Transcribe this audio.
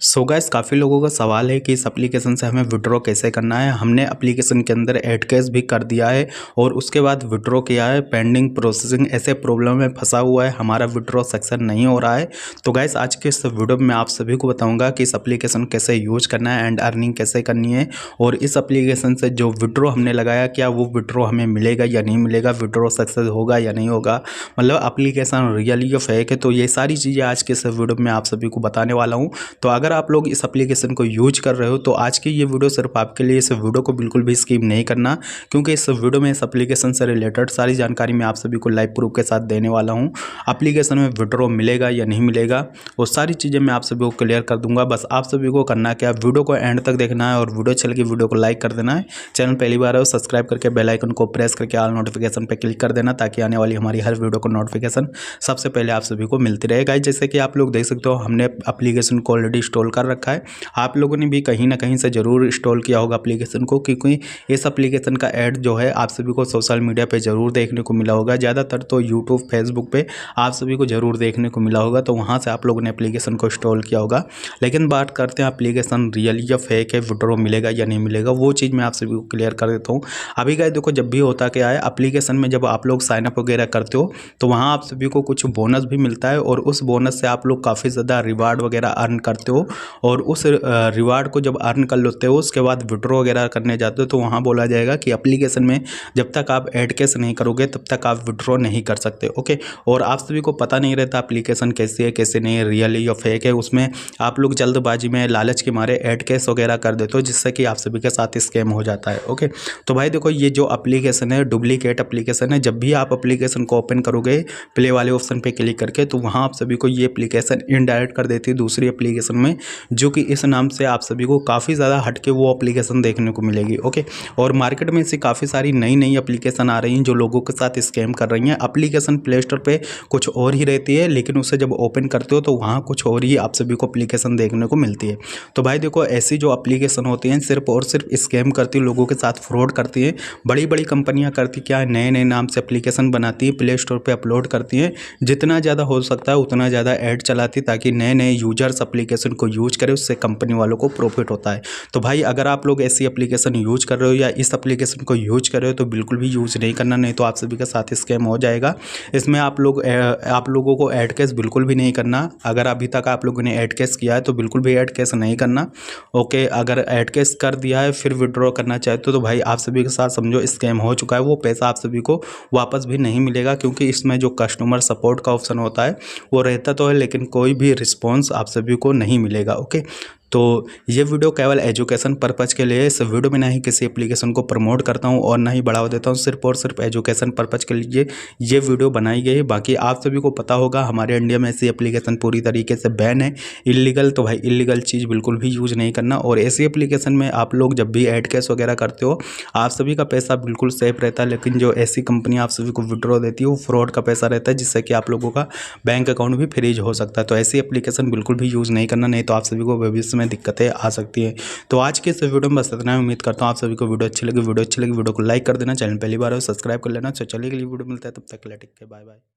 So guys काफ़ी लोगों का सवाल है कि इस एप्लीकेशन से हमें विड्रॉ कैसे करना है। हमने एप्लीकेशन के अंदर ऐड कैश भी कर दिया है और उसके बाद विड्रॉ किया है, पेंडिंग प्रोसेसिंग ऐसे प्रॉब्लम में फंसा हुआ है, हमारा विड्रॉ सक्सेस नहीं हो रहा है। तो गाइस आज के इस वीडियो में मैं आप सभी को बताऊंगा कि इस एप्लीकेशन कैसे यूज करना है एंड अर्निंग कैसे करनी है, और इस एप्लीकेशन से जो विड्रॉ हमने लगाया क्या वो विड्रॉ हमें मिलेगा या नहीं मिलेगा, विड्रॉ सक्सेस होगा या नहीं होगा, मतलब एप्लीकेशन रियली या फेक है। तो ये सारी चीज़ें आज के इस वीडियो में आप सभी को बताने वाला हूँ। तो अगर आप लोग इस एप्लीकेशन को यूज कर रहे हो तो आज की ये वीडियो सिर्फ आपके लिए, इस वीडियो को बिल्कुल भी स्किप नहीं करना, क्योंकि इस वीडियो में इस एप्लीकेशन से रिलेटेड सारी जानकारी मैं आप सभी को लाइव प्रूफ के साथ देने वाला हूँ। एप्लीकेशन में विड्रॉ मिलेगा या नहीं मिलेगा वो सारी चीज़ें मैं आप सभी को क्लियर कर दूंगा। बस आप सभी को करना क्या, वीडियो को एंड तक देखना है और वीडियो अच्छी लगी वीडियो को लाइक कर देना है। चैनल पहली बार है सब्सक्राइब करके बेल आइकन को प्रेस करके ऑल नोटिफिकेशन पे क्लिक कर देना, ताकि आने वाली हमारी हर वीडियो को नोटिफिकेशन सबसे पहले आप सभी को मिलती रहेगा। जैसे कि आप लोग देख सकते हो हमने एप्लीकेशन को ऑलरेडी इंस्टॉल कर रखा है। आप लोगों ने भी कहीं ना कहीं से ज़रूर इंस्टॉल किया होगा एप्लीकेशन को, क्योंकि इस एप्लीकेशन का ऐड जो है आप सभी को सोशल मीडिया पे ज़रूर देखने को मिला होगा, ज़्यादातर तो यूट्यूब फेसबुक पे आप सभी को ज़रूर देखने को मिला होगा। तो वहाँ से आप लोगों ने एप्लीकेशन को इंस्टॉल किया होगा। लेकिन बात करते हैं एप्लीकेशन रियल या फेक है, विड्रॉ मिलेगा या नहीं मिलेगा, वो चीज़ मैं आप सभी को क्लियर कर देता हूँ। अभी गाइस देखो, जब भी होता क्या है एप्लीकेशन में जब आप लोग साइनअप वगैरह करते हो तो वहाँ आप सभी को कुछ बोनस भी मिलता है, और उस बोनस से आप लोग काफ़ी ज़्यादा रिवार्ड वगैरह अर्न करते हो। और उस रिवार्ड को जब अर्न कर लेते हो उसके बाद विड्रॉ वगैरह करने जाते हो तो वहाँ बोला जाएगा कि एप्लीकेशन में जब तक आप ऐड कैश नहीं करोगे तब तक आप विड्रॉ नहीं कर सकते। ओके, और आप सभी को पता नहीं रहता एप्लीकेशन कैसी है कैसे नहीं है, रियल है या फेक है। उसमें आप लोग जल्दबाजी में लालच के मारे ऐड कैश वगैरह कर देते हो, जिससे कि आप सभी के साथ स्कैम हो जाता है। ओके, तो भाई देखो ये जो एप्लीकेशन है डुप्लीकेट एप्लीकेशन है। जब भी आप एप्लीकेशन को ओपन करोगे प्ले वाले ऑप्शन पे क्लिक करके तो वहाँ आप सभी को ये एप्लीकेशन इनडायरेक्ट कर देती है दूसरी एप्लीकेशन में, जो कि इस नाम से आप सभी को काफ़ी ज़्यादा हटके वो एप्लीकेशन देखने को मिलेगी। ओके, और मार्केट में ऐसी काफ़ी सारी नई नई एप्लीकेशन आ रही हैं जो लोगों के साथ स्कैम कर रही हैं। एप्लीकेशन प्ले स्टोर पे कुछ और ही रहती है, लेकिन उसे जब ओपन करते हो तो वहाँ कुछ और ही आप सभी को एप्लीकेशन देखने को मिलती है। तो भाई देखो ऐसी जो एप्लीकेशन होती हैं सिर्फ और सिर्फ स्कैम करती है, लोगों के साथ फ्रॉड करती है। बड़ी बड़ी कंपनियाँ करती क्या है, नए नए नाम से एप्लीकेशन बनाती है, प्ले स्टोर पर अपलोड करती हैं, जितना ज़्यादा हो सकता है उतना ज़्यादा ऐड चलाती ताकि नए नए यूजर्स एप्लीकेशन को यूज करें, उससे कंपनी वालों को प्रॉफिट होता है। तो भाई अगर आप लोग ऐसी एप्लीकेशन यूज कर रहे हो या इस एप्लीकेशन को यूज कर रहे हो तो बिल्कुल भी यूज नहीं करना, नहीं तो आप सभी के साथ स्कैम हो जाएगा। इसमें आप लोगों को ऐड कैश बिल्कुल भी नहीं करना। अगर अभी तक आप लोगों ने ऐड कैश किया है तो बिल्कुल भी ऐड कैश नहीं करना। ओके, अगर ऐड कैश कर दिया है फिर विड्रॉ करना चाहते हो तो भाई आप सभी के साथ समझो स्कैम हो चुका है, वो पैसा आप सभी को वापस भी नहीं मिलेगा, क्योंकि इसमें जो कस्टमर सपोर्ट का ऑप्शन होता है वो रहता तो है, लेकिन कोई भी रिस्पॉन्स आप सभी को नहीं मिलेगा। ओके, तो ये वीडियो केवल एजुकेशन पर्पज़ के लिए, इस वीडियो में ना ही किसी एप्लीकेशन को प्रमोट करता हूँ और ना ही बढ़ावा देता हूँ, सिर्फ और सिर्फ एजुकेशन पर्पज़ के लिए ये वीडियो बनाई गई है। बाकी आप सभी को पता होगा हमारे इंडिया में ऐसी एप्लीकेशन पूरी तरीके से बैन है, इलीगल। तो भाई इलीगल चीज़ बिल्कुल भी यूज़ नहीं करना, और ऐसी एप्लीकेशन में आप लोग जब भी ऐड कैश वगैरह करते हो आप सभी का पैसा बिल्कुल सेफ रहता है, लेकिन जो ऐसी कंपनी आप सभी को विड्रॉ देती है वो फ्रॉड का पैसा रहता है, जिससे कि आप लोगों का बैंक अकाउंट भी फ्रीज हो सकता है। तो ऐसी एप्लीकेशन बिल्कुल भी यूज़ नहीं करना, नहीं तो आप सभी को भविष्य में दिक्कतें आ सकती हैं। तो आज के इस वीडियो में बस इतना ही। उम्मीद करता हूँ आप सभी को वीडियो अच्छी लगी। वीडियो को लाइक कर देना, चैनल पहली बार हो सब्सक्राइब कर लेना। तो चलिए अगली वीडियो मिलता है, तब तक के लिए टेक केयर, बाय बाय।